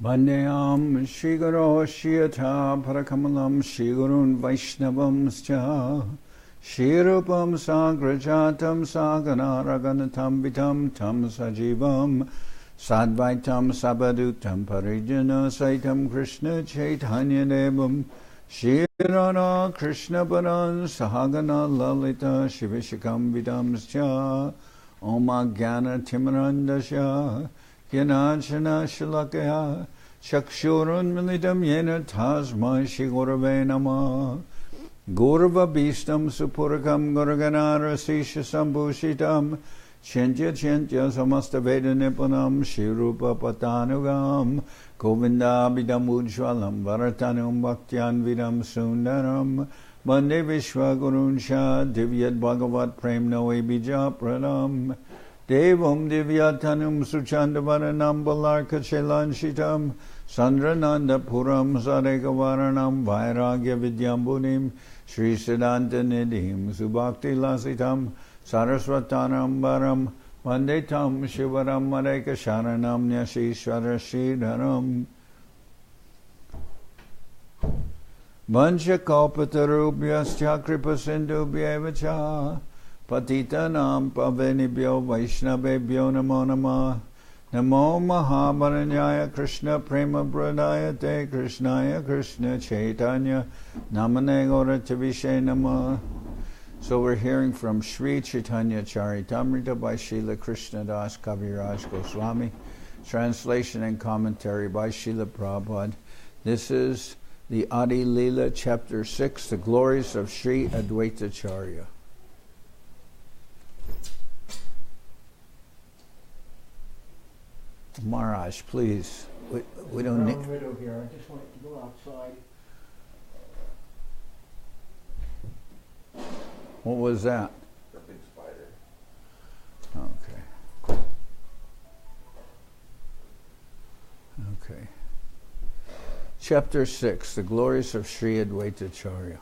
Bandeyam Shri Guru Shiyata Parakamalam Shri Gurun Vaishnavam Scha Shri Rupam Sagrajatam Sagana Raganatam Vitam Tam Sajivam Sadvaitam Sabadutam Parijana Saitam Krishna Chaitanya Devam Shri Radha Krishna Paran Sahagana Lalita Shivishakam Vidam Scha Om Agyana Timarandasya Gyanachana Shalakaya Chakshurun Militam Yena Tasma Shri Gurave Namah Gurva Bhistam Supurakam Guraganara Sisha Sambhushitam Chintya Chintya Samasta Veda Nipunam Shri Rupa Patanugam Govinda Bidam Ujwalam Varatanum Bhaktyan Vidam Sundaram Bande Vishwa Gurunsha Divyat Bhagavat Prem Noe Bija Pranam Devam Divyatanum Suchandavaranam Balarka Chelanchitam Sandrananda Puram Sadekavaranam Vairagya Vidyambunim Sri Siddhanta Nidhim Subhakti Lasitam Saraswatanam Baram Vandetam Shivaram Mareka Sharanam Nyashishvara Sridharam Vancha Kalpatarubhyascha Kripasindubhyevacha Patitanam Pavenibhyo Vaishnavebhyo Namo Namah Namo Mahabaranyaya Krishna Prema Pradayate Krishnaya Krishna Chaitanya Namane Gauratavishe Namah. So we're hearing from Sri Chaitanya Charitamrita by Srila Krishnadas Kaviraj Goswami, translation and commentary by Srila Prabhupada. This is the Adi-lila, chapter 6, the glories of Sri Adwaita Acharya. Maharaj, please. We don't need. Widow here. I just wanted to go outside. What was that? A big spider. Okay. Okay. Chapter 6, the glories of Sri Adwaita Acharya.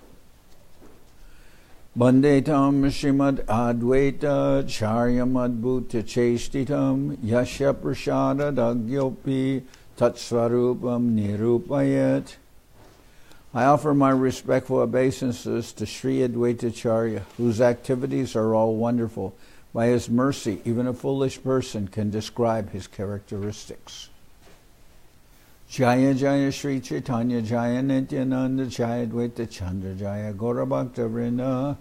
Bandetam Srimad Adwaita Charyam Adbhuta Cheshtitam Yasha Prasada Dagyopi Tatsvarupam Nirupayat. I offer my respectful obeisances to Sri Adwaita Acharya, whose activities are all wonderful. By his mercy, even a foolish person can describe his characteristics. Jaya Jaya Sri Chaitanya Jaya Nityananda Jaya Adwaita Chandra Jaya Gaurabhakta Vrinda.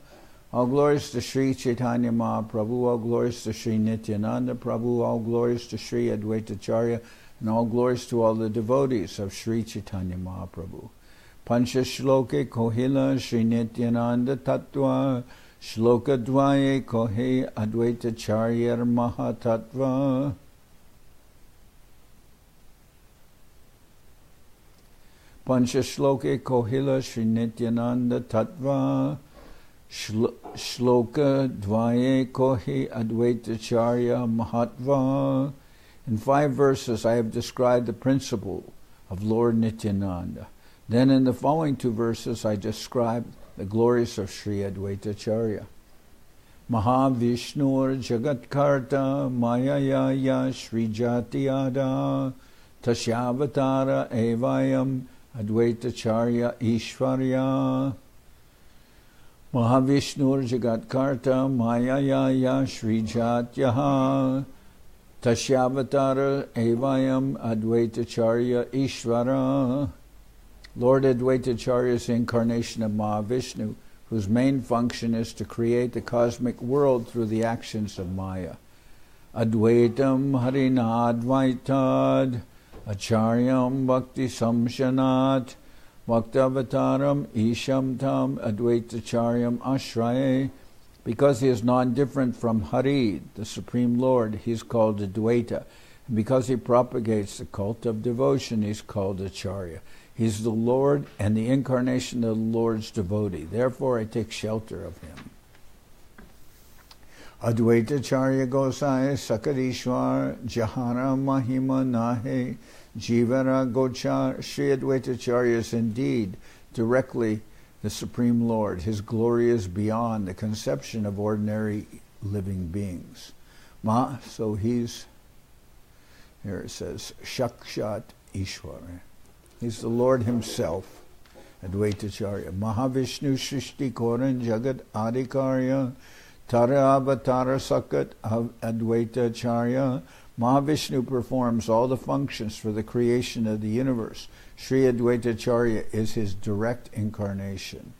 All glories to Sri Chaitanya Mahaprabhu, all glories to Sri Nityananda Prabhu, all glories to Sri Adwaita Acharya, and all glories to all the devotees of Sri Chaitanya Mahaprabhu. Pancha Shloke Kohila Sri Nityananda Tattva Shloka Dvaye Kohe Adwaita Acharya Mahatattva. Pancha Shloke Kohila Sri Nityananda Tattva Shloka Dvaye Kohi Adwaita Acharya Mahatva. In 5 verses I have described the principle of Lord Nityananda. Then in the following 2 verses I describe the glories of Sri Adwaita Acharya. Mahavishnur Jagatkarta Mayayaya Sri Jatiyada Tasyavatara Evayam Adwaita Acharya Ishvarya. Mahavishnur Jagatkarta Mayayaya Sri Jatyaha Tasyavatara Evayam Adwaita Acharya Ishvara. Lord Adwaita Acharya is the incarnation of Mahavishnu, whose main function is to create the cosmic world through the actions of Maya. Advaitam Harina Advaitad Acharyam Bhakti Samshanat Bhaktavataram Isham Tam Adwaita Acharyam Ashraye. Because he is non-different from Hari, the Supreme Lord, he is called Advaita. And because he propagates the cult of devotion, he is called Acharya. He is the Lord and the incarnation of the Lord's devotee. Therefore, I take shelter of him. Adwaita Acharya Gosai Sakarishwar Jahara Mahima Nahe Jivara Gochar. Sri Adwaita Acharya is indeed directly the Supreme Lord. His glory is beyond the conception of ordinary living beings. So he's, here it says, Shakshat Ishvara. He's the Lord himself, Adwaita Acharya. Mahavishnu Shrishti Koran Jagat Adikarya Tara Avatara Sakat Adwaita Acharya. Mahavishnu performs all the functions for the creation of the universe. Sri Adwaita Acharya is his direct incarnation.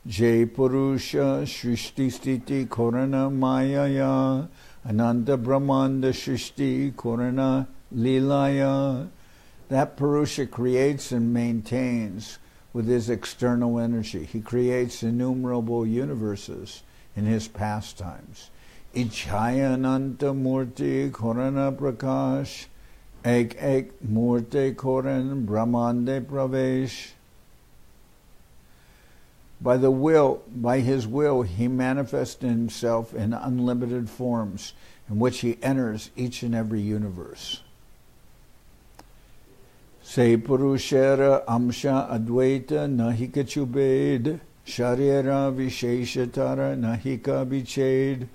Jai Purusha Shrishti Stiti Korana Mayaya Ananta Brahmanda Shrishti Korana Lilaya. That Purusha creates and maintains with his external energy. He creates innumerable universes in his pastimes. Ichhayananta Murti Korana Prakash Ek Murte Koran Brahmande Pravesh. By his will, he manifests himself in unlimited forms in which he enters each and every universe. Se Purushera Amsha Advaita Nahika Chubed Sharira Visheshatara Nahika Bichhed.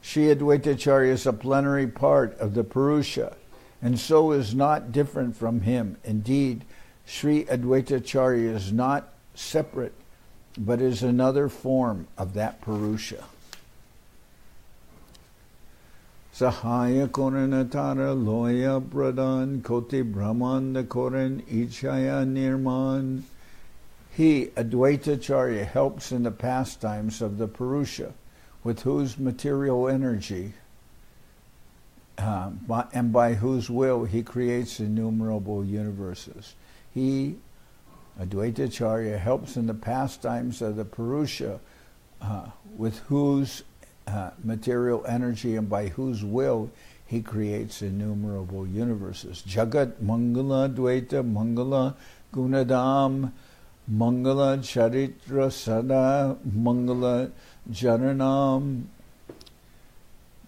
Sri Adwaita Acharya is a plenary part of the Purusha, and so is not different from him. Indeed, Sri Adwaita Acharya is not separate, but is another form of that Purusha. Sahaya Koranatara Loya Pradhan Koti Brahmanda Koran Ichaya Nirman. He, Adwaita Acharya, helps in the pastimes of the Purusha, with whose material energy and by whose will he creates innumerable universes. He, Adwaita Acharya, helps in the pastimes of the Purusha, with whose material energy and by whose will he creates innumerable universes. Jagat Mangala Dvaita Mangala Gunadam Mangala Charitra Sada Mangala Janardan.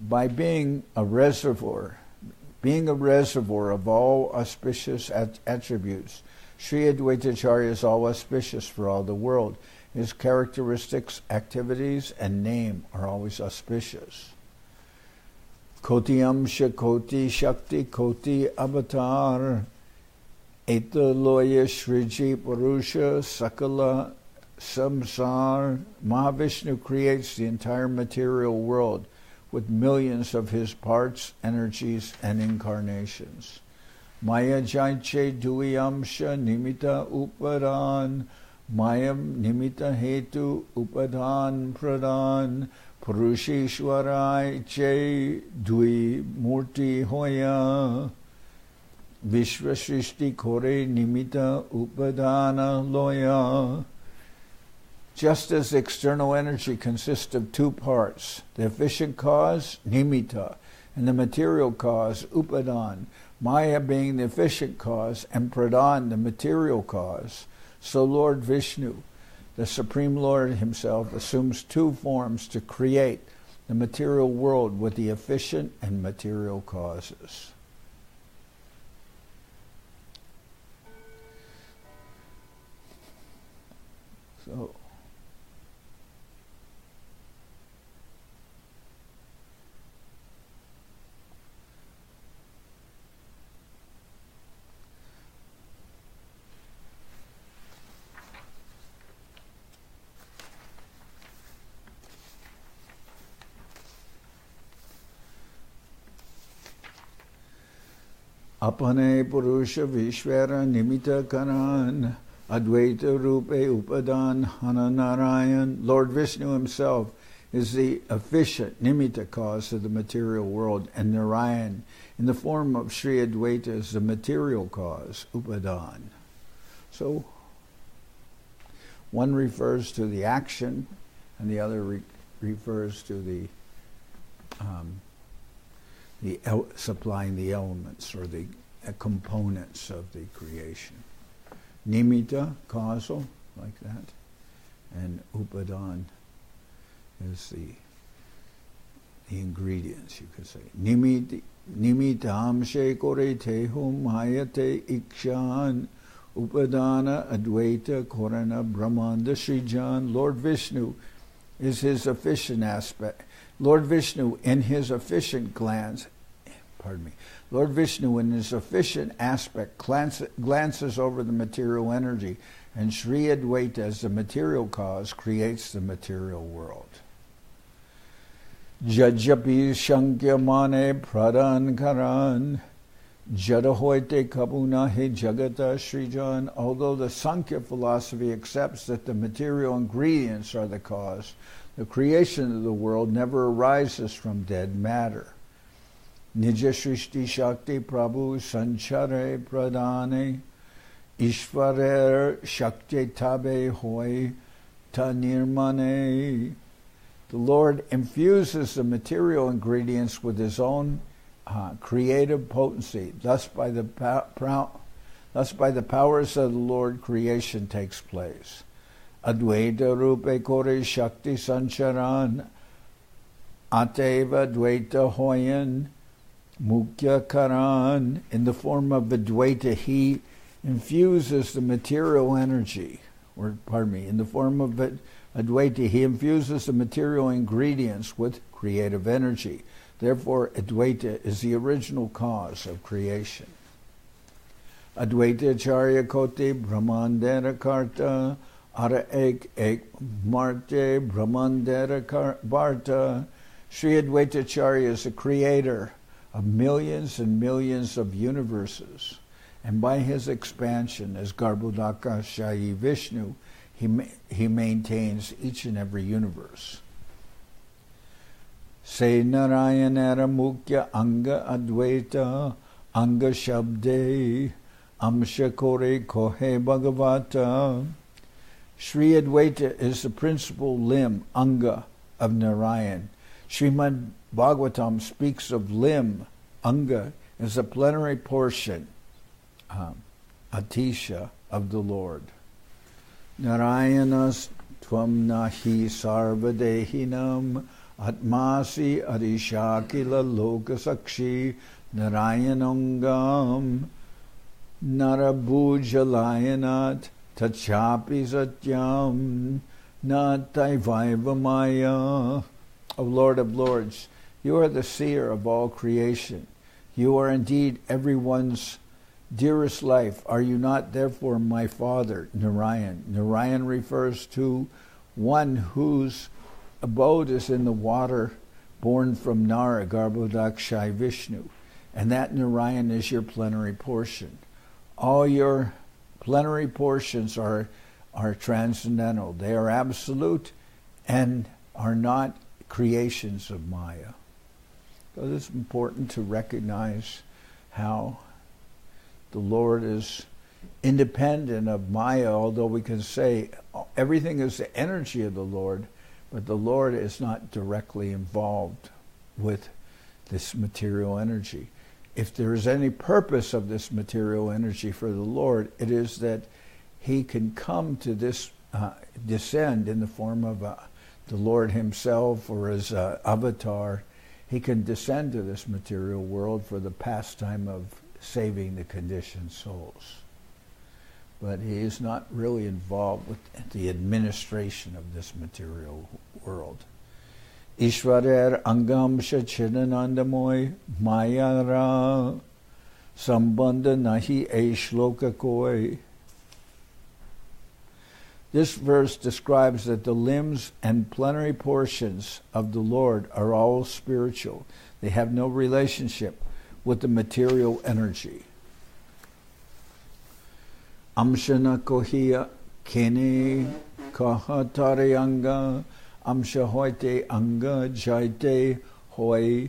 By being a reservoir of all auspicious attributes, Sri Adwaita Acharya is all auspicious for all the world. His characteristics, activities, and name are always auspicious. Koti Amsha Koti Shakti Koti Avatar Eta Loya Shriji Purusha Sakala Samsar. Mahavishnu creates the entire material world with millions of his parts, energies, and incarnations. Maya Jaiche Duyamsha Nimita Upadan Mayam Nimita Hetu Upadan Pradhan Purushishwarai Che Dui Murti Hoya Vishvashrishti Kore Nimita Upadana Loya. Just as external energy consists of two parts, the efficient cause, Nimitta, and the material cause, Upadan, Maya being the efficient cause and Pradhan the material cause, so Lord Vishnu, the Supreme Lord himself, assumes two forms to create the material world with the efficient and material causes. So, Apane Purusha Vishwara Nimita Karan Advaita Rupe Upadan Hananarayan. Lord Vishnu himself is the efficient Nimitta cause of the material world, and Narayan in the form of Sri Advaita is the material cause, Upadan. So one refers to the action and the other refers to the supplying the elements or the components of the creation. Nimitta, causal, like that, and Upadan is the ingredients, you could say. Nimittamshe kore tehum hayate ikshan Upadana Advaita Korana Brahmanda Srijan. Lord Vishnu is his efficient aspect. Lord Vishnu in his efficient Lord Vishnu in his efficient aspect glances over the material energy, and Sri Adwaita as the material cause creates the material world. Jajapi Shankya Mane Pradhan Karan Jadahoite Kabuna He Jagata Srijan. Although the Sankhya philosophy accepts that the material ingredients are the cause, the creation of the world never arises from dead matter. Nija Srishti Shakti Prabhu Sanchare Pradhane Ishvarer Shakti Tabe Hoy Tanirmane. The Lord infuses the material ingredients with his own creative potency. Thus by the powers of the Lord, creation takes place. Advaita Rupe Kore Shakti Sancharan Ateva Dvaita Hoyan Mukhya Karan. In the form of Advaita, he infuses the material energy, in the form of Advaita, he infuses the material ingredients with creative energy. Therefore, Advaita is the original cause of creation. Adwaita Acharya Kote Brahmandera Karta Ara Ek Marte Brahmandera Bharta. Sri Adwaita Acharya is the creator of millions and millions of universes, and by his expansion as Garbhodaka Shayi Vishnu, he maintains each and every universe. Se Narayanara Mukhya Anga Advaita Anga Shabde Amsha Kore Kohe Bhagavata. Sri Adwaita is the principal limb, Anga, of Narayan. Srimad Bhagavatam speaks of limb, Anga, as a plenary portion, Atisha, of the Lord. Narayanas tvam nahi sarvadehinam atmasi adishakila lokasakshi narayanangam narabhujalayanat tachapi satyam nataivaivamaya. O Lord of Lords, you are the seer of all creation. You are indeed everyone's dearest life. Are you not therefore my father, Narayan? Narayan refers to one whose abode is in the water, born from Nara, Garbhodakshai Vishnu. And that Narayan is your plenary portion. All your plenary portions are transcendental. They are absolute and are not creations of Maya. So it's important to recognize how the Lord is independent of Maya, although we can say everything is the energy of the Lord, but the Lord is not directly involved with this material energy. If there is any purpose of this material energy for the Lord, it is that he can come to this, descend in the form of the Lord himself or as avatar. He can descend to this material world for the pastime of saving the conditioned souls. But he is not really involved with the administration of this material world. Ishwarer angam shachinanandamoy mayara sambandha nahi e shloka koi. This verse describes that the limbs and plenary portions of the Lord are all spiritual. They have no relationship with the material energy. Amshana kohiya kene kahatare anga amsha hoite anga jaite hoi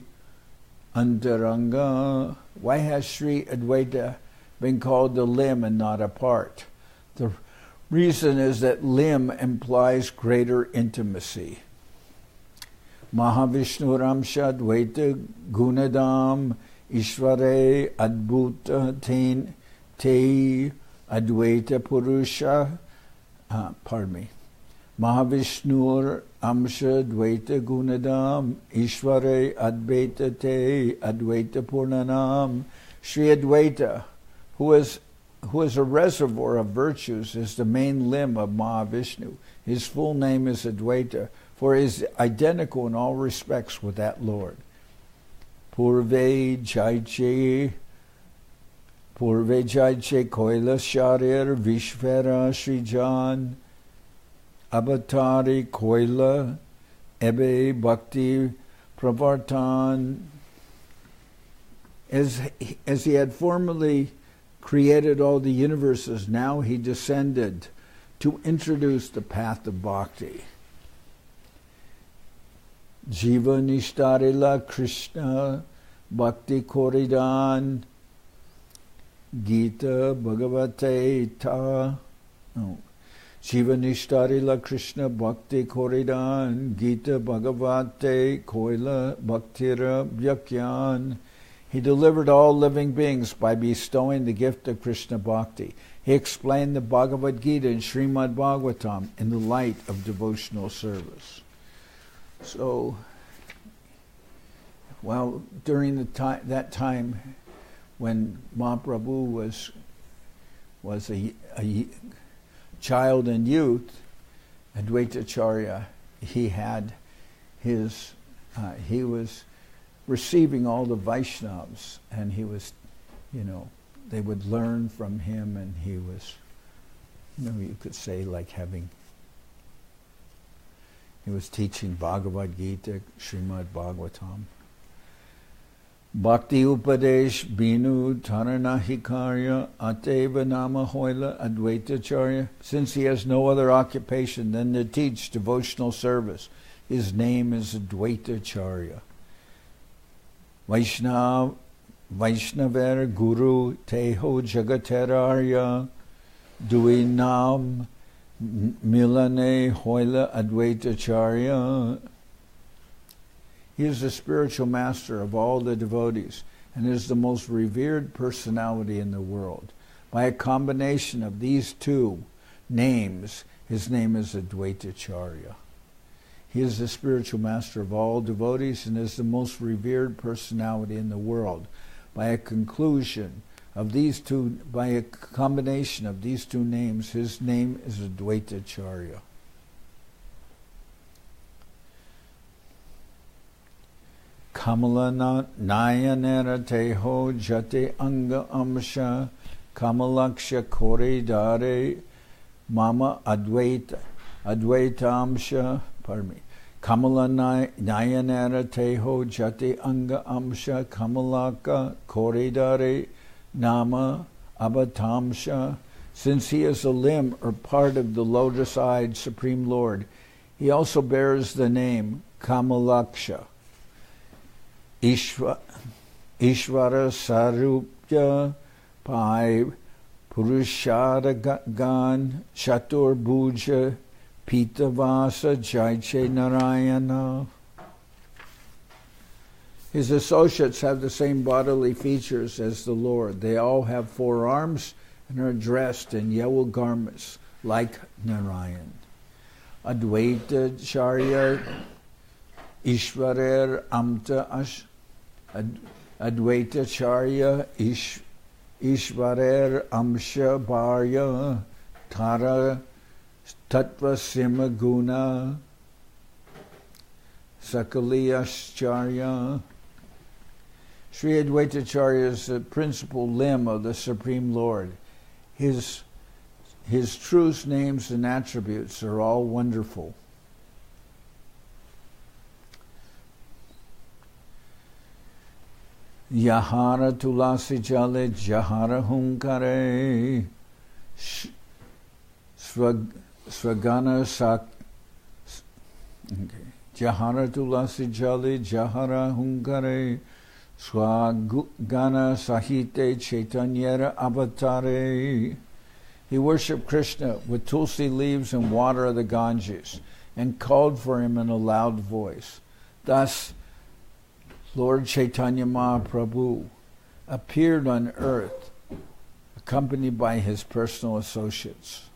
antaranga. Why has Sri Adwaita been called the limb and not a part? The reason is that limb implies greater intimacy. Mahavishnu Ramsha Advaita Gunadam Ishvare Adbhuta Te Advaita Purusha Mahavishnur Amsha Advaita Gunadam Ishvare Advaita Te Advaita Purnanam. Sri Adwaita, who is a reservoir of virtues, is the main limb of Mahavishnu. His full name is Advaita, for he is identical in all respects with that Lord. Purve Jaiche Koila Sharir Vishvara Srijan Avatari Koila Ebe Bhakti Pravartan. As he had formerly created all the universes, now he descended to introduce the path of bhakti. Jiva Nishtarila Krishna Bhakti Koridan Gita Bhagavate Ta. No. Jiva Nishtarila Krishna Bhakti Koridan Gita Bhagavate Koila Bhaktira Vyakyan. He delivered all living beings by bestowing the gift of Krishna Bhakti. He explained the Bhagavad Gita and Srimad Bhagavatam in the light of devotional service. So, well, during that time when Mahaprabhu was a child and youth, Adwaita Acharya, he was receiving all the Vaishnavas, and he was, they would learn from him, and he was, you could say he was teaching Bhagavad Gita, Srimad Bhagavatam. Bhakti Upadesh Binu Tarannahikarya Ateva Nama Hoila Adwaita Acharya. Since he has no other occupation than to teach devotional service, his name is Adwaita Acharya. Vaishnaver Guru Teho Jagaterarya Duinam Milane Hoila Adwaita Acharya. He is the spiritual master of all the devotees and is the most revered personality in the world. By a combination of these two names, his name is Adwaita Acharya. He is the spiritual master of all devotees and is the most revered personality in the world. By a combination of these two names, his name is Adwaita Acharya. Kamala Nayanera Teho Jate Anga Amsha Kamalaksha Kore Dare Mama Advaitamsha. Pardon me. Kamala Nayanera Teho Jate Anga Amsha Kamalaka Koredare Nama Abatamsha. Since he is a limb or part of the lotus-eyed Supreme Lord, he also bears the name Kamalaksha. Ishvara Sarupya Pai Purushadagan Chatur Bhuja Pitavasa Jaiche Narayana. His associates have the same bodily features as the Lord. They all have 4 arms and are dressed in yellow garments like Narayan. Adwaita Acharya Ishvarer Amta Adwaita Acharya Ishvarer Amsha Bharya Tara Tattva Simaguna Sakaliyashcharya. Sri Adwaita Acharya is the principal limb of the Supreme Lord. His true names and attributes are all wonderful. Yahara tulasi jale jahara hunkare Swagana sak. Jahara tulasi jale jahara hunkare Swagana sahite Chaitanya avatare. He worshipped Krishna with tulsi leaves and water of the Ganges and called for him in a loud voice. Thus, Lord Chaitanya Mahaprabhu appeared on earth accompanied by his personal associates.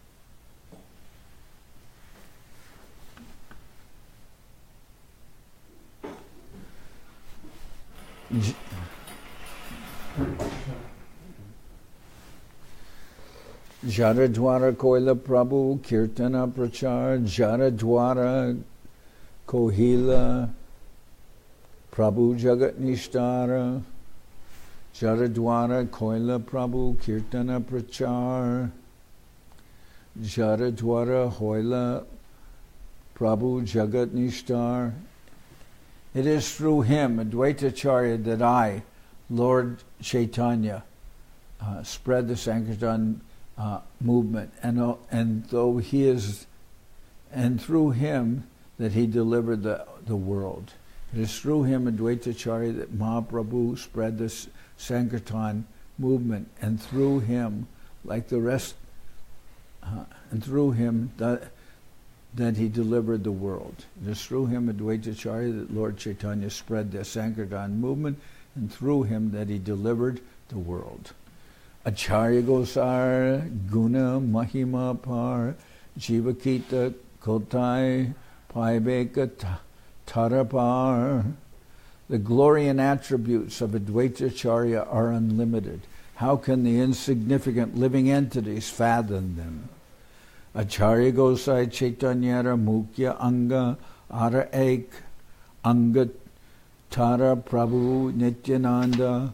Jaradwara Koila Prabhu Kirtana Prachar Jaradwara Kohila, Prabhu Jagat Nishtara, Jaradwara Koila Prabhu Kirtana Prachar, Jaradwara Hoila Prabhu Jagat Nishtar. It is through him, Adwaita Acharya, that I, Lord Chaitanya, spread the Sankirtan movement, and though he is, and through him that he delivered the world. It is through him, Adwaita Acharya, that Mahaprabhu spread this Sankirtan movement, and through him, like the rest, and through him that he delivered the world. It is through him, Adwaita Acharya, that Lord Chaitanya spread the Sankirtan movement, and through him that he delivered the world. Acharya Gosar, Guna Mahima Par, Jivakita Kotai, Paibeka Tarapar. The glory and attributes of Adwaita Acharya are unlimited. How can the insignificant living entities fathom them? Acharya Gosai Chaitanyara Mukhya Anga Ara Ek Anga Tara Prabhu Nityananda.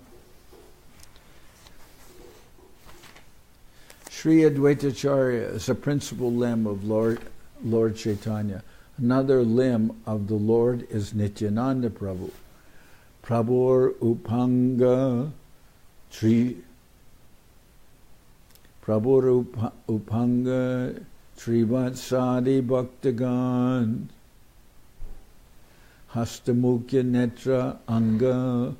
Sri Adwaita Acharya is a principal limb of Lord Chaitanya. Another limb of the Lord is Nityananda Prabhu. Prabhur Upanga Upanga Trivatsadi Bhaktagan Hastamukya Netra Anga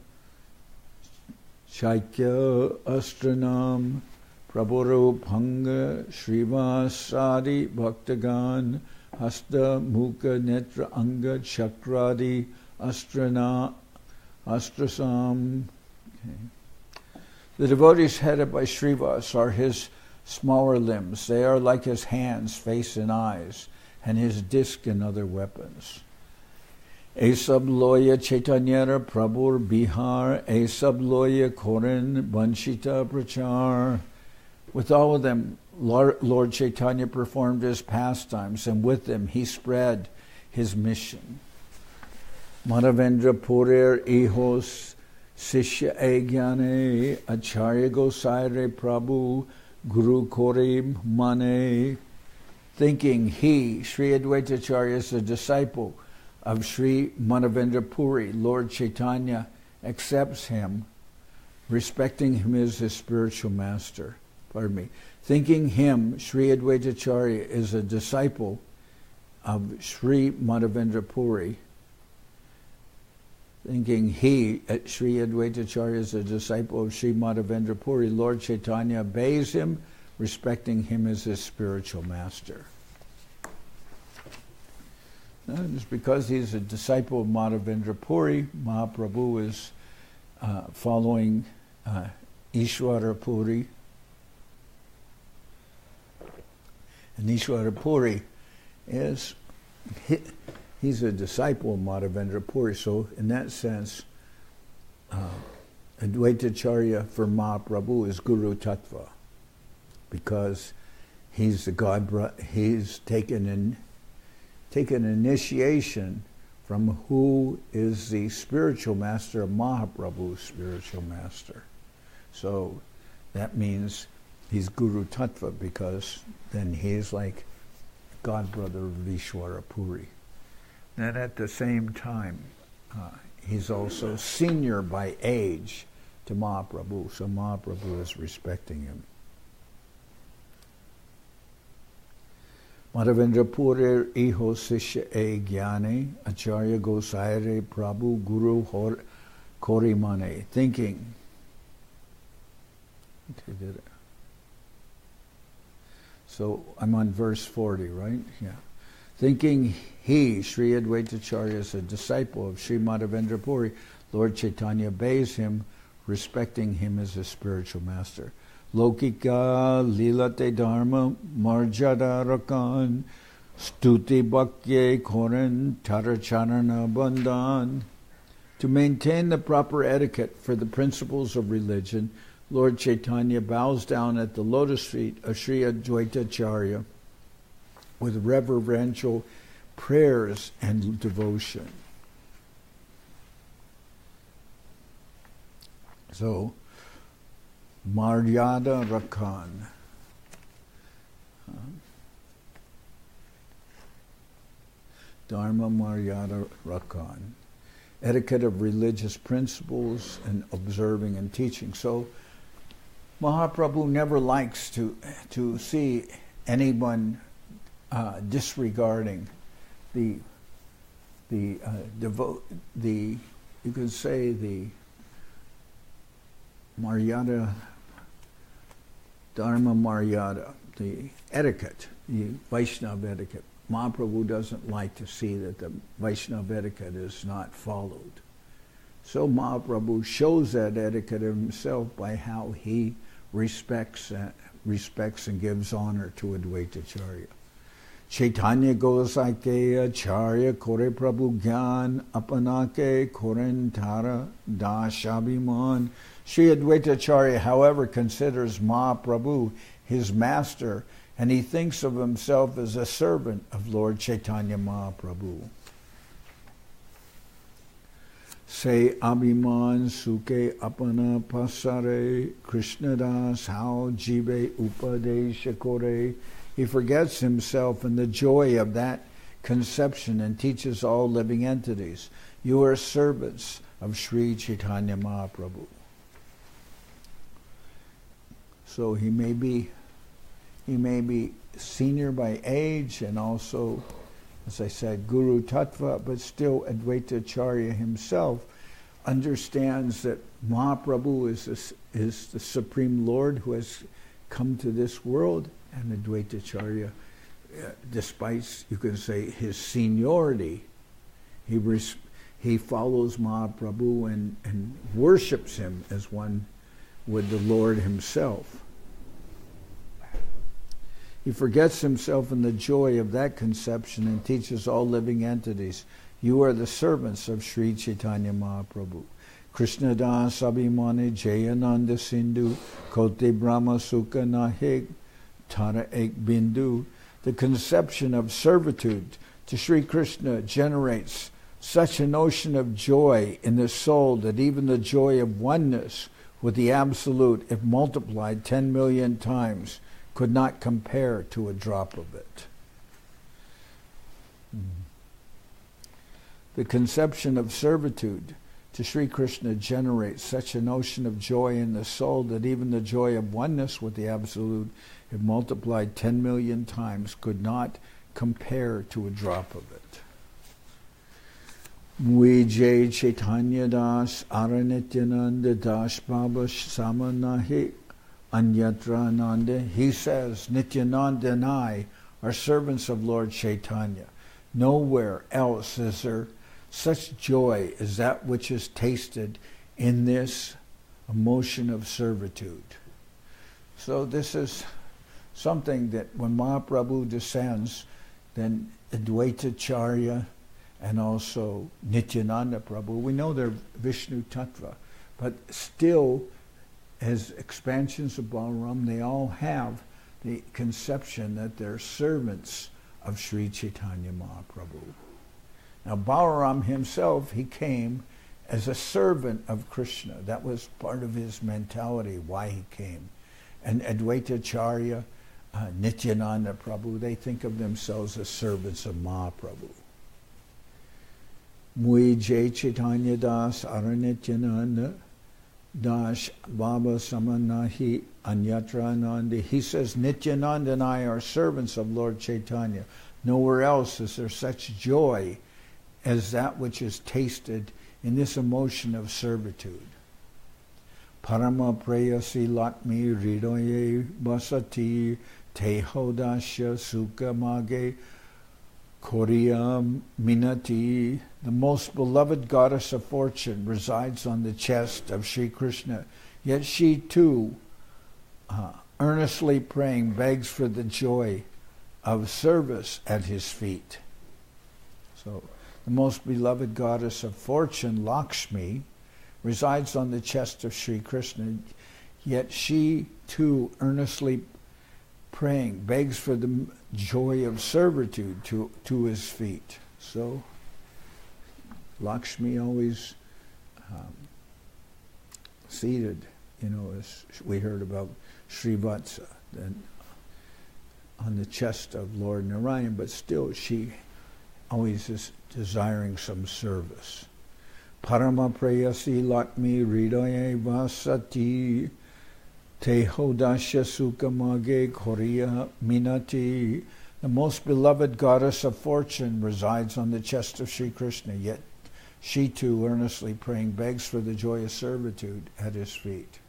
Shaikya Astranam Prabhuru Panga Srivasadi Bhaktagan Hasta Mukha Netra Anga Chakradi Astrasam. Okay. The devotees headed by Srivas are his smaller limbs. They are like his hands, face, and eyes, and his disc and other weapons. Esab Loya Chaitanyara Prabhur Bihar, Esab Loya Korin Banshita Prachar. With all of them, Lord Chaitanya performed his pastimes, and with them he spread his mission. Madhavendra Purer Ihos Sishya Agyane Acharya Gosaire Prabhu Guru Korim Mane. Thinking he, Sri Adwaita Acharya, is a disciple of Sri Madhavendra Puri, Lord Chaitanya accepts him, respecting him as his spiritual master. Thinking him, Sri Adwaita Acharya, is a disciple of Sri Madhavendra Puri. Thinking he, Sri Adwaita Acharya, is a disciple of Sri Madhavendra Puri, Lord Chaitanya obeys him, respecting him as his spiritual master. Now, just because he's a disciple of Madhavendra Puri, Mahaprabhu is following Ishwara Puri. And Ishwara Puri is, he's a disciple of Madhavendra Puri, so in that sense, Adwaita Acharya for Mahaprabhu is Guru Tattva, because he's the God, he's taken initiation from who is the spiritual master of Mahaprabhu's spiritual master. So that means he's Guru Tattva, because then he's like God brother of Ishwara Puri. And at the same time, he's also senior by age to Mahaprabhu, so Mahaprabhu is respecting him. Madhavendra Puri Iho Sishya E Gyane Acharya Gosaire Prabhu Guru Korimane. Thinking. Okay, did it. So I'm on verse 40, right? Yeah. Thinking he, Sri Adwaita Acharya, is a disciple of Sri Madhavendra Puri, Lord Chaitanya obeys him, respecting him as a spiritual master. Lokika lilate dharma marjada rakan stuti bhakye koran taracharana bandhan. To maintain the proper etiquette for the principles of religion, Lord Chaitanya bows down at the lotus feet of Sri Adwaita Acharya with reverential prayers and devotion. So, Maryada Rakan. Dharma Maryada Rakan. Etiquette of religious principles and observing and teaching. So, Mahaprabhu never likes to see anyone disregarding the you could say the Maryada, Dharma Maryada, the etiquette, the Vaishnava etiquette. Mahaprabhu doesn't like to see that the Vaishnava etiquette is not followed. So Mahaprabhu shows that etiquette himself by how he respects and gives honor to Adwaita Acharya. Chaitanya Gosake Acharya Kore Prabhu Gyan Apanake Korentara Dashabhiman. Sri Adwaita Acharya, however, considers Mahaprabhu his master, and he thinks of himself as a servant of Lord Chaitanya Mahaprabhu. Say Abhiman Suke Apana Pasare Krishnadas How Jive Upadesha Kore. He forgets himself in the joy of that conception and teaches all living entities. You are servants of Sri Chaitanya Mahaprabhu. So he may be senior by age and also, as I said, Guru Tattva, but still Adwaita Acharya himself understands that Mahaprabhu is the Supreme Lord who has come to this world, and Adwaita Acharya, despite, you can say, his seniority, he follows Mahaprabhu and worships him as one would the Lord himself. He forgets himself in the joy of that conception and teaches all living entities. You are the servants of Sri Chaitanya Mahaprabhu. Krishna Das Abhimane Jayananda Sindhu Kote Brahma Sukha Nahik Tara Ek Bindu. The conception of servitude to Sri Krishna generates such an ocean of joy in the soul that even the joy of oneness with the Absolute, if multiplied 10 million times, could not compare to a drop of it. The conception of servitude to Sri Krishna generates such an ocean of joy in the soul that even the joy of oneness with the Absolute, if multiplied 10 million times, could not compare to a drop of it. Vijay Chaitanya Das Aranityananda Das Baba Samanahi Anyatra Nanda. He says, Nityananda and I are servants of Lord Chaitanya. Nowhere else is there such joy as that which is tasted in this emotion of servitude. So this is something that when Mahaprabhu descends, then Adwaita Acharya and also Nityananda Prabhu, we know they're Vishnu Tattva, but still, as expansions of Balaram, they all have the conception that they're servants of Sri Chaitanya Mahaprabhu. Now Balaram himself, he came as a servant of Krishna. That was part of his mentality, why he came. And Adwaita Acharya, Nityananda Prabhu, they think of themselves as servants of Mahaprabhu. Mui Jai Chaitanya Das Aranityananda Das Baba Samanahi Anyatra Nandi. He says, Nityananda and I are servants of Lord Chaitanya. Nowhere else is there such joy as that which is tasted in this emotion of servitude. Parama Prayasi Lakmi Ridoye Basati Tehodasya Sukha Mage Korea Minati. The most beloved goddess of fortune resides on the chest of Sri Krishna, yet she too, earnestly praying, begs for the joy of service at his feet. So, the most beloved goddess of fortune, Lakshmi, resides on the chest of Sri Krishna, yet she too, earnestly praying, begs for the joy of servitude to his feet. So Lakshmi always seated, as we heard about Sripad on the chest of Lord Narayan, but still she always is desiring some service. Parama prayasi Lakshmi hridaye vasati tehodasya sukamage koriya minati. The most beloved goddess of fortune resides on the chest of Sri Krishna, yet she too, earnestly praying, begs for the joyous servitude at his feet.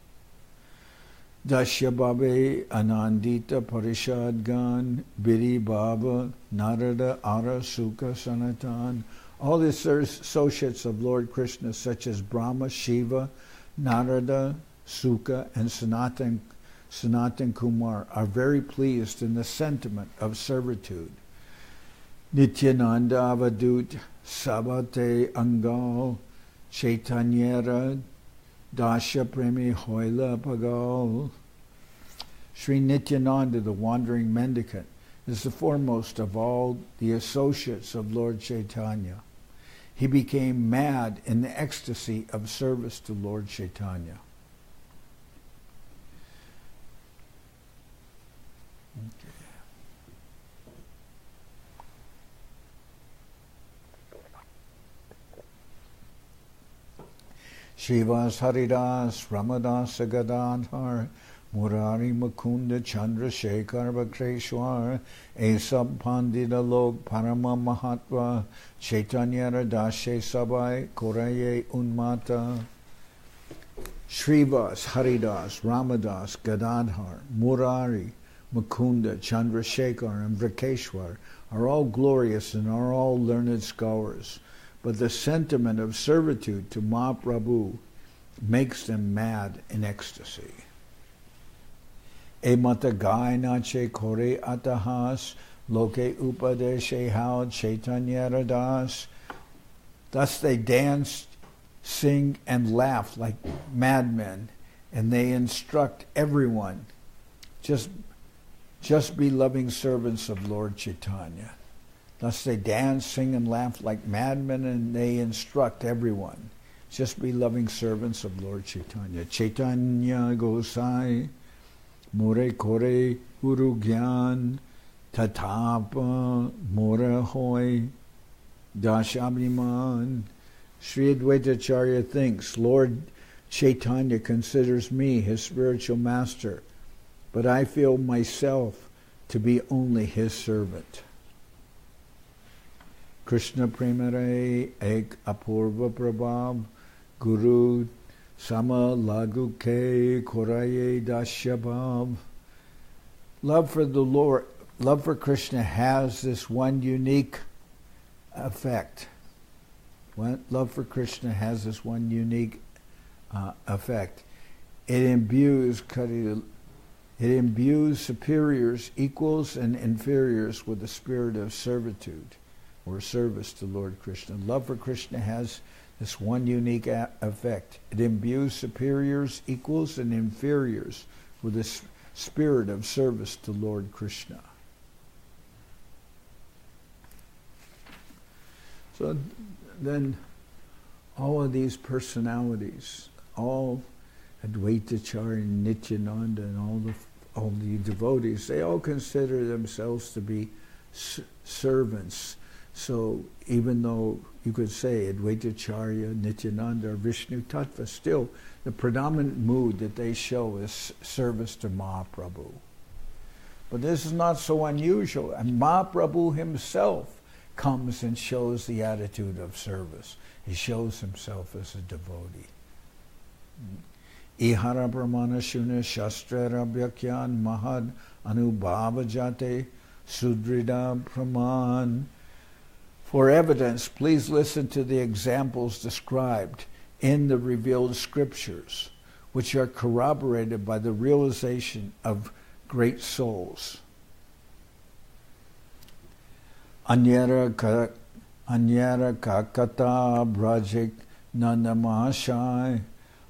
Dasya Babe Anandita Parishad Gan Biri Baba Narada Ara Sukha Sanatan. All the associates of Lord Krishna, such as Brahma, Shiva, Narada, Sukha, and Sanatan Kumar, are very pleased in the sentiment of servitude. Nityananda Avadut Sabate Angal Chaitanyara Dasya Premi Hoila Pagal. Sri Nityananda, the wandering mendicant, is the foremost of all the associates of Lord Chaitanya. He became mad in the ecstasy of service to Lord Chaitanya. Okay. Shivas Haridas Ramadas Gadadhar Murari Mukunda Chandra Shekhar Vakreshwar Esab Pandita Lok Parama Mahatva Chaitanya Radashe Sabai Koraye Unmata. Srivas, Haridas, Ramadas, Gadadhar, Murari, Mukunda, Chandrasekhar, and Vrakeshwar are all glorious and are all learned scholars, but the sentiment of servitude to Mahaprabhu makes them mad in ecstasy. E mata gai nache kore atahas, loke upadeshe hao Chaitanya Radas. Thus they danced, sing, and laugh like madmen, and they instruct everyone, just be loving servants of Lord Chaitanya. Thus they dance, sing, and laugh like madmen, and they instruct everyone, just be loving servants of Lord Chaitanya. Chaitanya Gosai, More Kore Guru Gyan, Tatapa Mora Hoy, Dashabhiman. Sri Adwaita Acharya thinks, Lord Chaitanya considers me his spiritual master, but I feel myself to be only his servant. Krishna Premare Ek Apurva Prabhav Guru Sama Lagu Ke Koraye Dashabhav. Love for the Lord, love for Krishna has this one unique effect. Love for Krishna has this one unique effect. It imbues superiors, equals, and inferiors with the spirit of servitude or service to Lord Krishna. Love for Krishna has this one unique effect. It imbues superiors, equals, and inferiors with the spirit of service to Lord Krishna. So then all of these personalities, all Adwaita Acharya, Nityananda, and all the devotees, they all consider themselves to be servants. So even though you could say Adwaita Acharya, Nityananda, or Vishnu Tattva, still the predominant mood that they show is service to Mahaprabhu. But this is not so unusual, and Mahaprabhu himself comes and shows the attitude of service. He shows himself as a devotee. Ihara Brahmana Shuna Shastrara Bhyakyan Mahad Anubhava Jate Sudrida Praman. For evidence, please listen to the examples described in the revealed scriptures, which are corroborated by the realization of great souls. Anyara kakata brajik nandamahashai.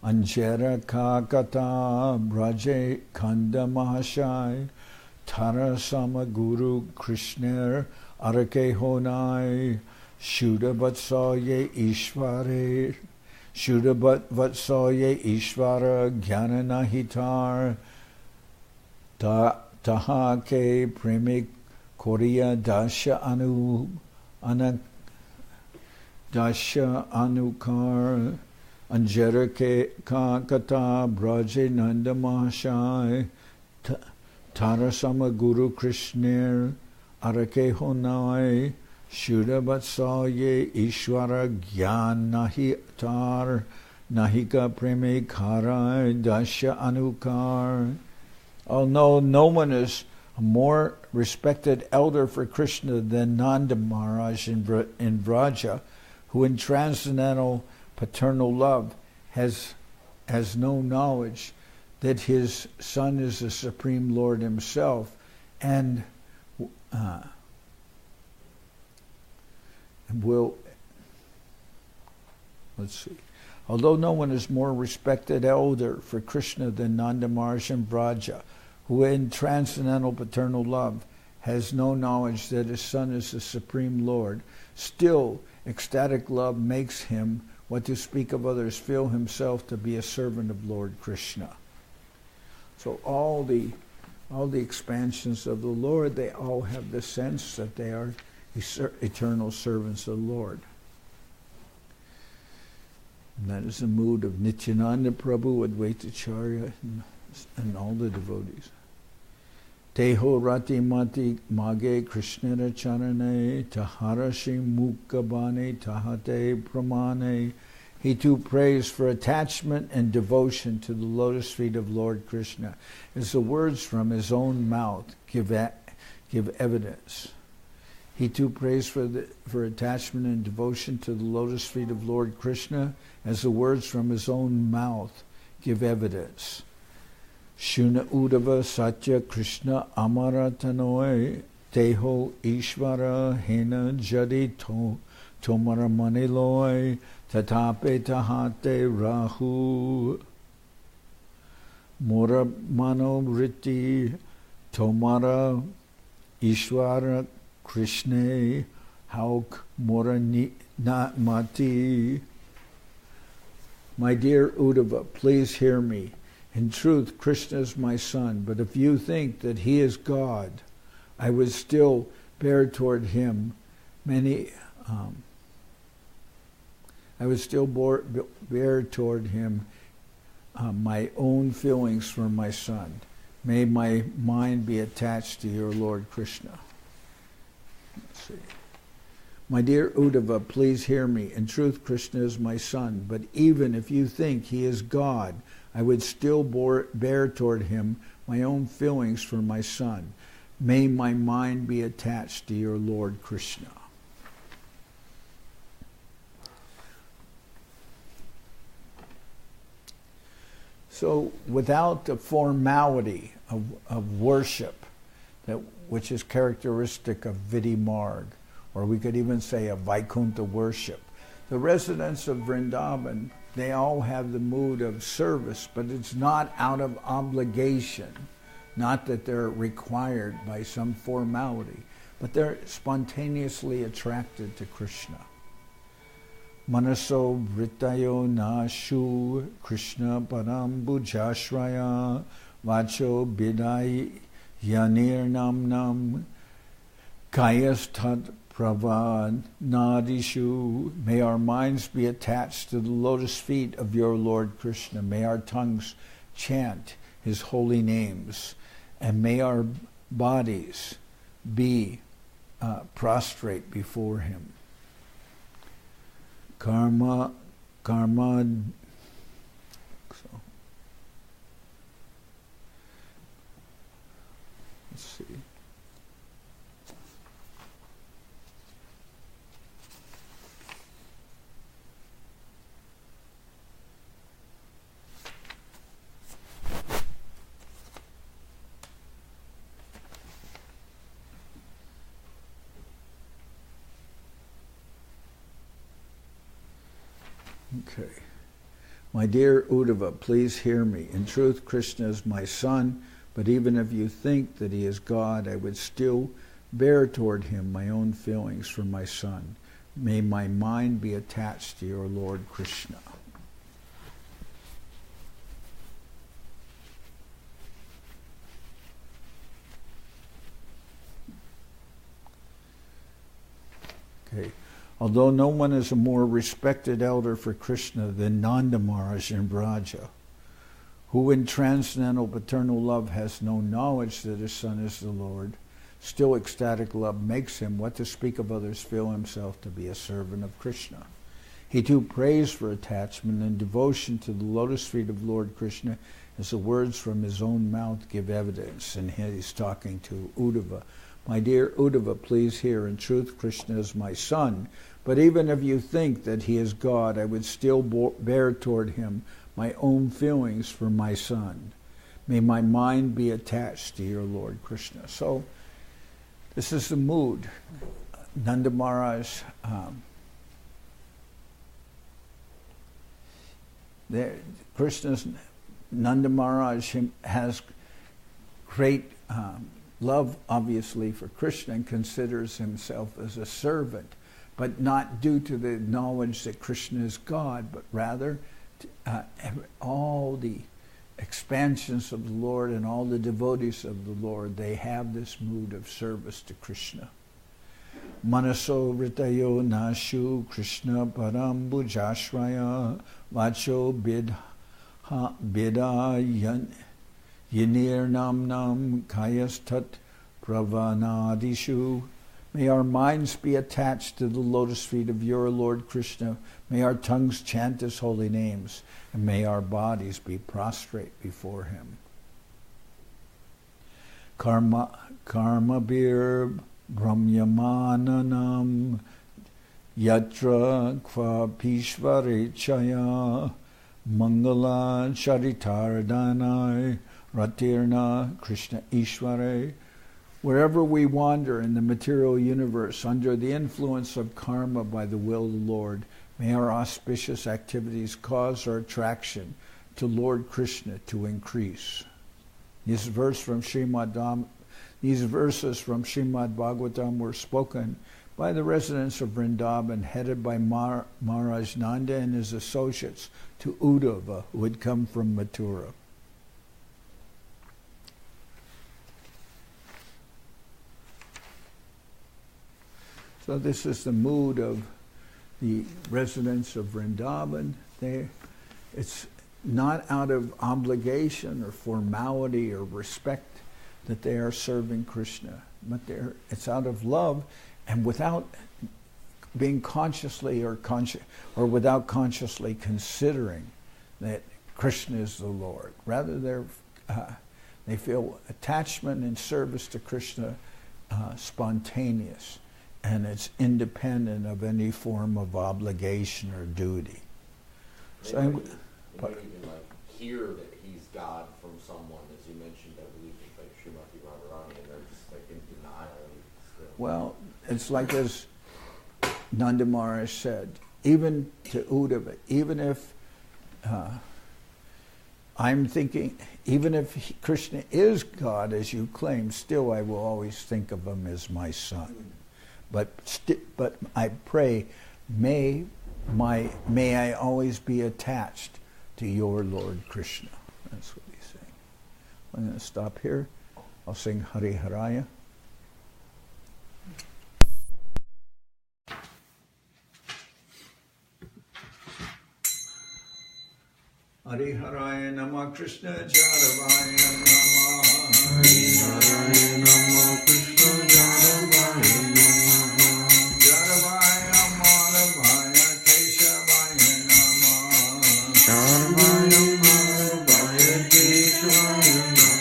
Anjera kakata brajik kandamahashai. Tara sama guru Krishner arake honai Shuddha vatsalye ishvare Shuddha vatsalye ishvara jnana nahitar Tahake premik Korea dasha anukar Anjara ke kata braje nanda mahashai Tarasama guru Krishner arake honai Shuddha vatsalye ishvara gyan nahi tar nahika preme karai dasha anukar. Although no one is a more respected elder for Krishna than Nanda Maharaj in Vraja, who in transcendental paternal love has no knowledge that his son is the Supreme Lord himself, and although no one is more respected elder for Krishna than Nanda Maharaj in Vraja, who in transcendental paternal love has no knowledge that his son is the Supreme Lord, still ecstatic love makes him, what to speak of others, feel himself to be a servant of Lord Krishna. So all the expansions of the Lord, they all have the sense that they are eternal servants of the Lord. And that is the mood of Nityananda Prabhu, Adwaita Acharya, and all the devotees. Teho rati mati mage krishnara charane taharashi mukabane tahate pramane. He too prays for attachment and devotion to the lotus feet of Lord Krishna, as the words from his own mouth give evidence. He too prays for attachment and devotion to the lotus feet of Lord Krishna, as the words from his own mouth give evidence. Shuna Udava Satya Krishna Amaratanoi Teho Ishvara Hena Jadi Tomara Maniloi Tatape Tahate Rahu Mora Mano Riti Tomara Ishvara Krishna Hauk Mora Mati. My dear Uddhava, please hear me. In truth, Krishna is my son, but if you think that he is God, I would still bear toward him bear toward him my own feelings for my son. May my mind be attached to your Lord Krishna. Let's see. My dear Uddhava, please hear me. In truth, Krishna is my son, but even if you think he is God, I would still bear toward him my own feelings for my son. May my mind be attached to your Lord Krishna. So without the formality of worship, which is characteristic of Vidhi Marg, or we could even say of Vaikuntha worship, the residents of Vrindavan, they all have the mood of service, but it's not out of obligation, not that they're required by some formality, but they're spontaneously attracted to Krishna. Manaso vritayo nashu Krishna param bhujashraya vacho bidai yanir nam kayas tat Pravad Nadishu. May our minds be attached to the lotus feet of your Lord Krishna. May our tongues chant his holy names. And may our bodies be prostrate before him. Karma. So, let's see. Okay. My dear Uddhava, please hear me. In truth, Krishna is my son, But even if you think that he is God, I would still bear toward him my own feelings for my son. May my mind be attached to your Lord Krishna. Okay. Although no one is a more respected elder for Krishna than Nanda Maharaj in Braja, who in transcendental paternal love has no knowledge that his son is the Lord, still ecstatic love makes him, what to speak of others, feel himself to be a servant of Krishna. He too prays for attachment and devotion to the lotus feet of Lord Krishna, as the words from his own mouth give evidence. And he's talking to Uddhava. My dear Uddhava, please hear, in truth Krishna is my son, but even if you think that he is God, I would still bear toward him my own feelings for my son. May my mind be attached to your Lord Krishna. So, this is the mood. Nanda Maharaj, Krishna's Nanda Maharaj has great love, obviously, for Krishna and considers himself as a servant, but not due to the knowledge that Krishna is God, but rather all the expansions of the Lord and all the devotees of the Lord, they have this mood of service to Krishna. Manaso Ritayo Nashu Krishna Param Bhujashraya Vacho Bida Yinir Nam Nam Kayas Tat Pravanadishu. May our minds be attached to the lotus feet of your Lord Krishna. May our tongues chant his holy names, and may our bodies be prostrate before him. Karma bir brahmyamananam yatra kva pishvare chaya mangala charitardanai ratirna Krishna Ishvare. Wherever we wander in the material universe under the influence of karma by the will of the Lord, may our auspicious activities cause our attraction to Lord Krishna to increase. These verses from Srimad Bhagavatam were spoken by the residents of Vrindavan, headed by Maharaj Nanda and his associates, to Uddhava, who had come from Mathura. So this is the mood of the residents of Vrindavan. It's not out of obligation or formality or respect that they are serving Krishna, but it's out of love, and without being consciously or without consciously considering that Krishna is the Lord. Rather, they feel attachment and service to Krishna spontaneous, and it's independent of any form of obligation or duty. They might even hear that he's God from someone, as you mentioned, I believe, like Srimati Radharani, and they're just in denial. Well, it's like as Nanda Maharaj said, even to Uddhava, even if I'm thinking, even if Krishna is God, as you claim, still I will always think of him as my son. But I pray, may I always be attached to your Lord Krishna. That's what he's saying. I'm going to stop here. I'll sing Hari Haraya. Hari Haraya Nama Krishna Jaravaya Nama. Hari Haraya Nama Krishna Jaravaya Nama. Jaravaya Madhavaya Keshavaya Nama. Jaravaya Madhavaya Keshavaya Nama.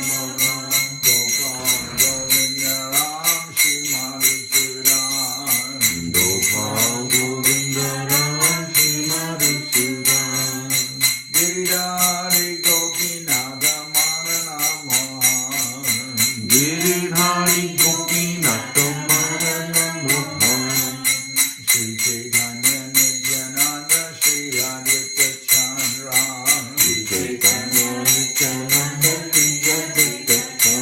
Gopal Govinda Ram Shri Madhusudan. Gopal Govinda Ram Shri Madhusudan. Giridhari Gopinatha Maranama. Giridhari Gopinatha Maranama. Sri Chaitanya Nityananda Sri Adwaita Acharya. Sri Chaitanya Nityananda Sri Adwaita Acharya.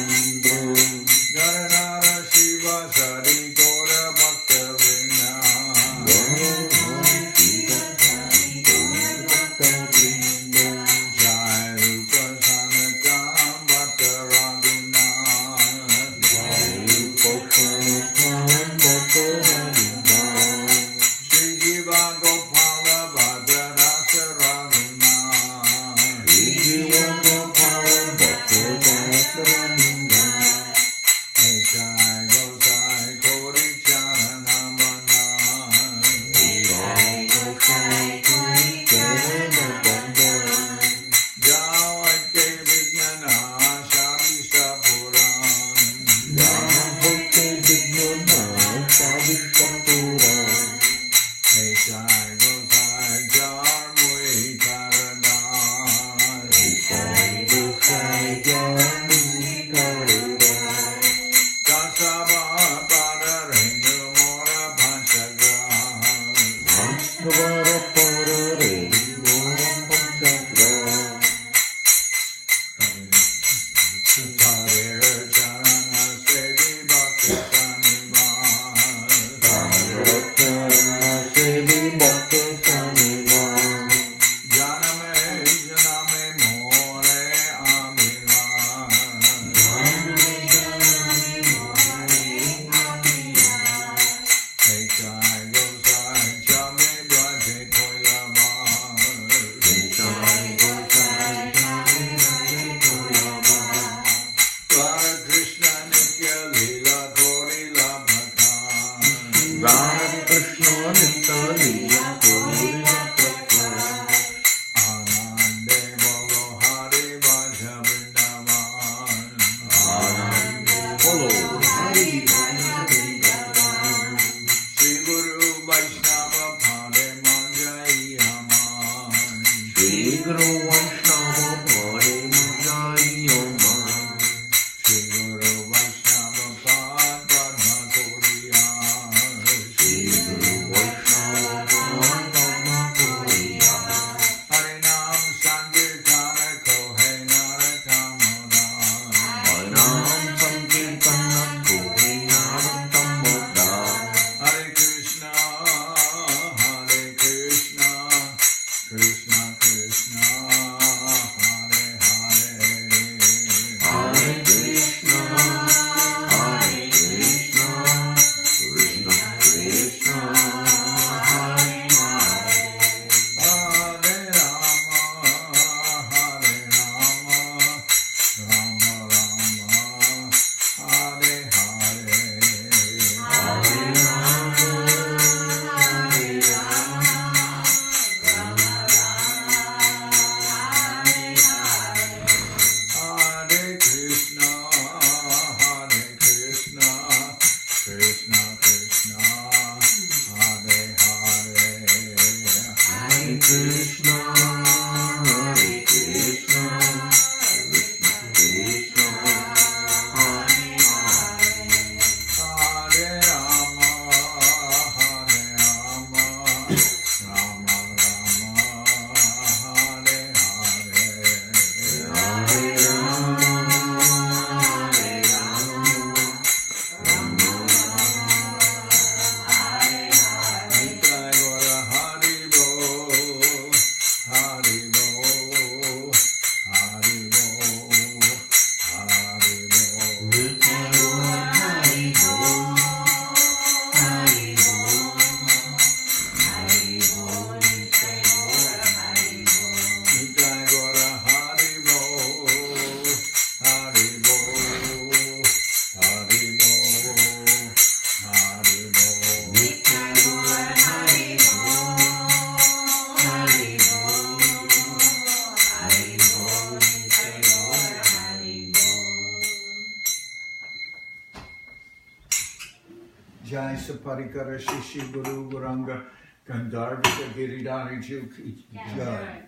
Jai Saparikara Shishi Guru Guranga Gandharvika Giridhari Ki Jai.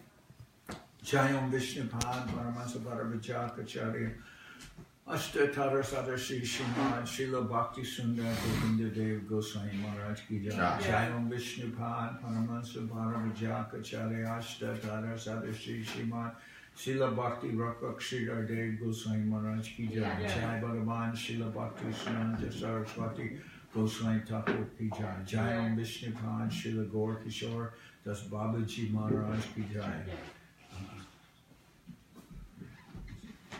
Jai Om Vishnupad Paramasa Bharavajaka Acharya Ashtatara Sadarshi Shrimad Srila Bhakti Sundar Govinda Dev Goswami Maharaj Ki Jai. Jai Om Vishnupad Paramasa Bharavajaka Acharya Ashtatara Sadarshi Shrimad Srila Bhakti Rakak Sridhar Dev Goswami Maharaj Ki Jai. Jai Bhagavan Srila Bhakti Sunanda Saraswati Goswami Thakur Ki Jai. Jai Om Vishnupad Srila Gaur Kishore Das Babaji Maharaj Ki Jai.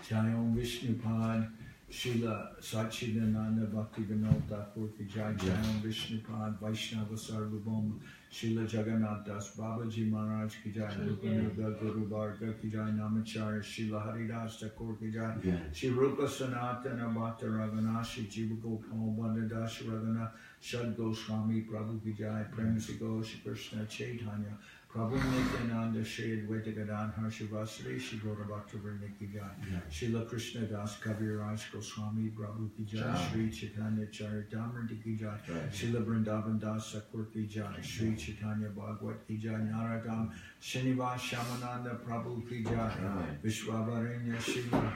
Jai Om Vishnupad Srila Satchidananda Bhakti Vinod Thakur Ki Jai. Jai Om Vishnupad Vaishnava Sarvabhauma Srila Jagannath Das Babaji Maharaj Ki Jai. Rupanuga Guru Varga Ki Jai. Namacharya Srila Haridas Thakur Ki Jai. Shri Rupa Sanatana Bhakta Raghunath Shri Jiva Gopal Bandadas Raghunath Shad Goswami Prabhu Ki Jai. Prem Sigo Shri Krishna Chaitanya Prabhu Nityananda Sri Adwaita Acharya Shivasri Shri Gaura Bhakta Vrinda Ki Jai. Srila Krishna Das Kaviraj Goswami Prabhu Ki Jai. Sri Chaitanya Charitamrita Ki Jai. Srila Vrindavan Das Thakur Ki Jai. Sri Chaitanya Bhagavad Ki Jai. Naragam Srinivas Shamananda Prabhu Ki Jai. Vishwavaranya Srila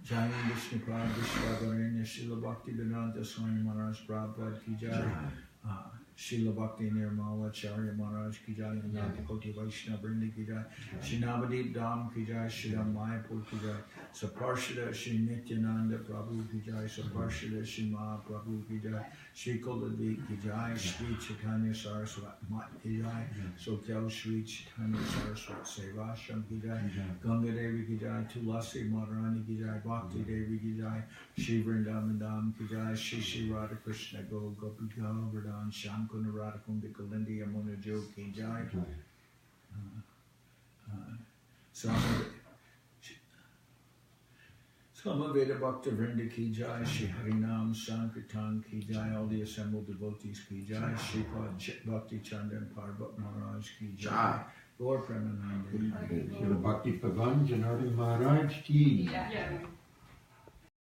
Jai Vishnupad Vishwavaranya Srila Bhakti Vedanta Swami Maharaj Prabhupada Ki Jai. Srila Bhakti Nirmala Acharya Maharaj Ki Jai. Nanda Koti Vaishnava Vrinda Ki Jai. Shri Navadip Dham Ki Jai. Shri Mayapur Ki Jai. Saparshada Shri Nityananda Prabhu Ki Jai. Saparshada Shri Mahaprabhu Ki Jai. Shri Kuladvi Ki Jai. Shri Chaitanya Saraswat Mat Ki Jai. Soquel Shri Chaitanya Saraswat Seva Ashram Ki Jai. Ganga Devi Ki Jai. Tulasi Madharani Ki Jai. Bhakti Devi Ki Jai. Shri Vrindavan Dham Ki Jai. Shri Shri Radha Krishna Go Gopika Vardhan Sham Kunda Radha Kundi Kalindi Yamuna Jo Ki Jai. Samaveda Bhakta Vrinda Ki Jai. Shri Harinam Sankirtan Ki Jai. All the assembled devotees Ki Jai. Sripad Bhakti Chandan Parvat Maharaj Ki Jai. Gaur Premanande. Bhakti Pavan Janardan Maharaj Ki. Yeah.